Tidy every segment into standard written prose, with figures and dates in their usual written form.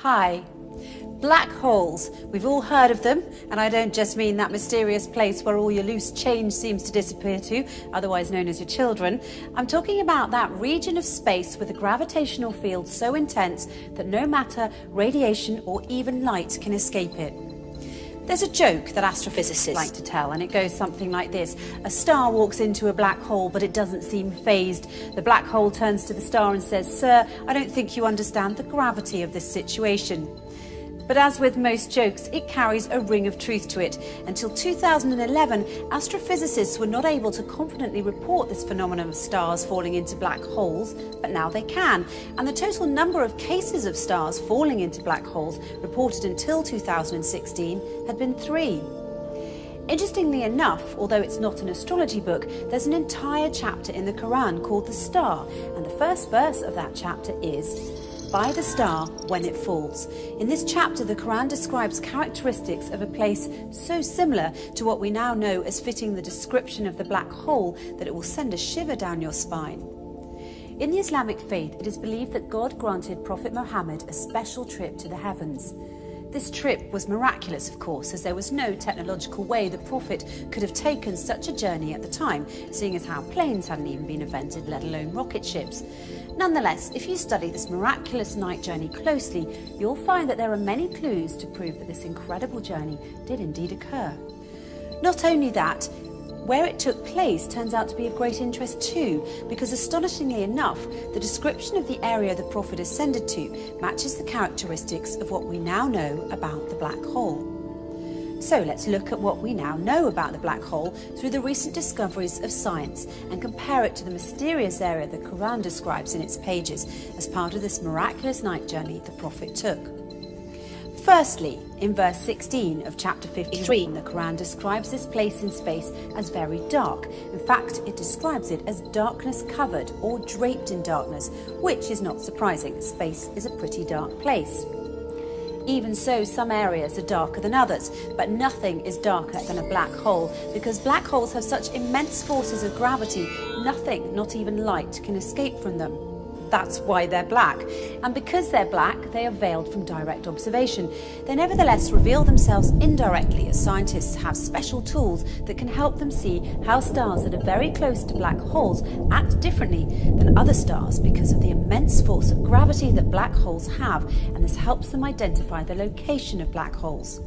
Hi. Black holes. We've all heard of them, and I don't just mean that mysterious place where all your loose change seems to disappear to, otherwise known as your children. I'm talking about that region of space with a gravitational field so intense that no matter, radiation, or even light can escape it. There's a joke that astrophysicists like to tell, and it goes something like this. A star walks into a black hole, but it doesn't seem phased. The black hole turns to the star and says, "Sir, I don't think you understand the gravity of this situation." But as with most jokes, it carries a ring of truth to it. Until 2011, astrophysicists were not able to confidently report this phenomenon of stars falling into black holes, but now they can. And the total number of cases of stars falling into black holes reported until 2016 had been 3. Interestingly enough, although it's not an astrology book, there's an entire chapter in the Quran called the Star, and the first verse of that chapter is, "By the star when it falls." In this chapter, the Quran describes characteristics of a place so similar to what we now know as fitting the description of the black hole that it will send a shiver down your spine. In the Islamic faith, it is believed that God granted Prophet Muhammad a special trip to the heavens. This trip was miraculous, of course, as there was no technological way the Prophet could have taken such a journey at the time, seeing as how planes hadn't even been invented, let alone rocket ships. Nonetheless, if you study this miraculous night journey closely, you'll find that there are many clues to prove that this incredible journey did indeed occur. Not only that, where it took place turns out to be of great interest too, because astonishingly enough, the description of the area the Prophet ascended to matches the characteristics of what we now know about the black hole. So let's look at what we now know about the black hole through the recent discoveries of science and compare it to the mysterious area the Quran describes in its pages as part of this miraculous night journey the Prophet took. Firstly, in verse 16 of chapter 53, the Quran describes this place in space as very dark. In fact, it describes it as darkness covered or draped in darkness, which is not surprising. Space is a pretty dark place. Even so, some areas are darker than others, but nothing is darker than a black hole, because black holes have such immense forces of gravity, nothing, not even light, can escape from them. That's why they're black. And because they're black, they are veiled from direct observation. They nevertheless reveal themselves indirectly, as scientists have special tools that can help them see how stars that are very close to black holes act differently than other stars because of the immense force of gravity that black holes have, and this helps them identify the location of black holes.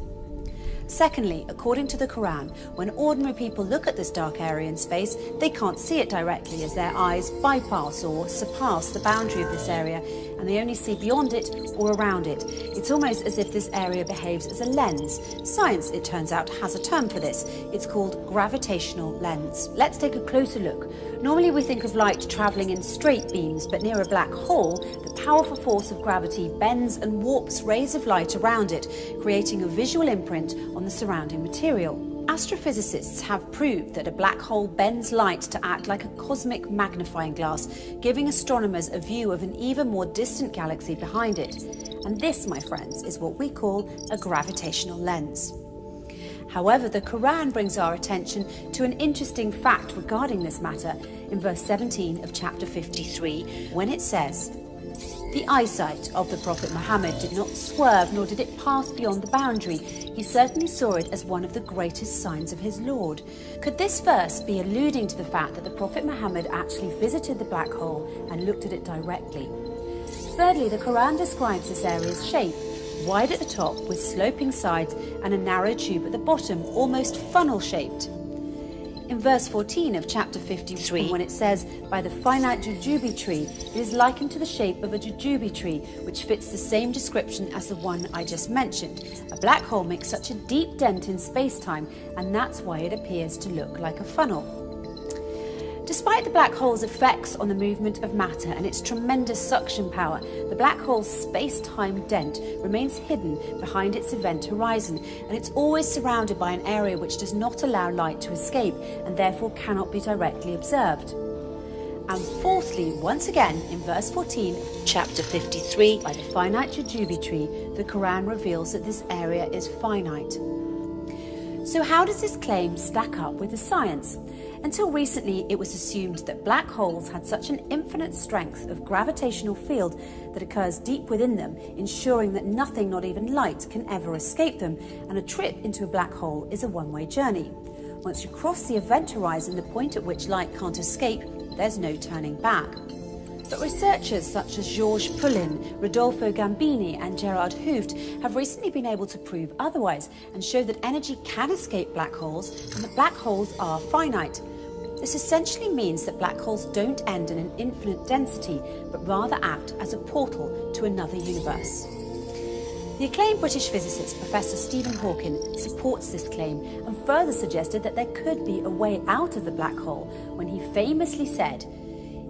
Secondly, according to the Quran, when ordinary people look at this dark area in space, they can't see it directly as their eyes bypass or surpass the boundary of this area, and they only see beyond it or around it. It's almost as if this area behaves as a lens. Science, it turns out, has a term for this. It's called gravitational lens. Let's take a closer look. Normally we think of light travelling in straight beams, but near a black hole, the powerful force of gravity bends and warps rays of light around it, creating a visual imprint on the surrounding material. Astrophysicists have proved that a black hole bends light to act like a cosmic magnifying glass, giving astronomers a view of an even more distant galaxy behind it. And this, my friends, is what we call a gravitational lens. However, the Quran brings our attention to an interesting fact regarding this matter in verse 17 of chapter 53, when it says, "The eyesight of the Prophet Muhammad did not swerve, nor did it pass beyond the boundary. He certainly saw it as one of the greatest signs of his Lord." Could this verse be alluding to the fact that the Prophet Muhammad actually visited the black hole and looked at it directly? Thirdly, the Quran describes this area's shape, wide at the top with sloping sides and a narrow tube at the bottom, almost funnel-shaped. In verse 14 of chapter 53, when it says, "By the finite jujube tree," it is likened to the shape of a jujube tree, which fits the same description as the one I just mentioned. A black hole makes such a deep dent in space-time, and that's why it appears to look like a funnel. Despite the black hole's effects on the movement of matter and its tremendous suction power, the black hole's space-time dent remains hidden behind its event horizon, and it's always surrounded by an area which does not allow light to escape and therefore cannot be directly observed. And fourthly, once again, in verse 14 of chapter 53, by the finite jujube tree, the Quran reveals that this area is finite. So how does this claim stack up with the science? Until recently, it was assumed that black holes had such an infinite strength of gravitational field that occurs deep within them, ensuring that nothing, not even light, can ever escape them, and a trip into a black hole is a one-way journey. Once you cross the event horizon, the point at which light can't escape, there's no turning back. But researchers such as Georges Poulin, Rodolfo Gambini and Gerard Hooft have recently been able to prove otherwise and show that energy can escape black holes and that black holes are finite. This essentially means that black holes don't end in an infinite density, but rather act as a portal to another universe. The acclaimed British physicist Professor Stephen Hawking supports this claim and further suggested that there could be a way out of the black hole when he famously said,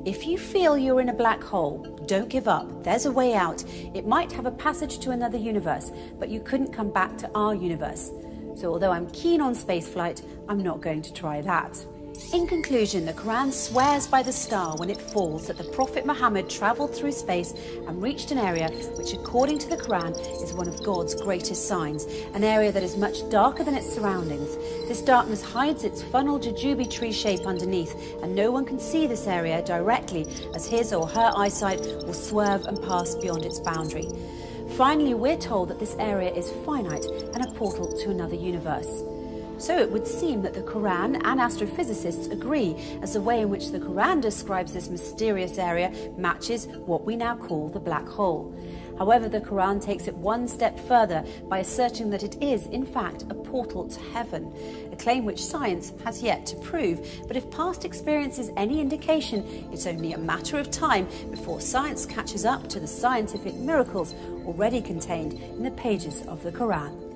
"If you feel you're in a black hole, don't give up. There's a way out. It might have a passage to another universe, but you couldn't come back to our universe. So although I'm keen on spaceflight, I'm not going to try that." In conclusion, the Quran swears by the star when it falls that the Prophet Muhammad travelled through space and reached an area which, according to the Quran, is one of God's greatest signs, an area that is much darker than its surroundings. This darkness hides its funnel jujube tree shape underneath, and no one can see this area directly as his or her eyesight will swerve and pass beyond its boundary. Finally, we're told that this area is finite and a portal to another universe. So it would seem that the Quran and astrophysicists agree, as the way in which the Quran describes this mysterious area matches what we now call the black hole. However, the Quran takes it one step further by asserting that it is, in fact, a portal to heaven, a claim which science has yet to prove. But if past experience is any indication, it's only a matter of time before science catches up to the scientific miracles already contained in the pages of the Quran.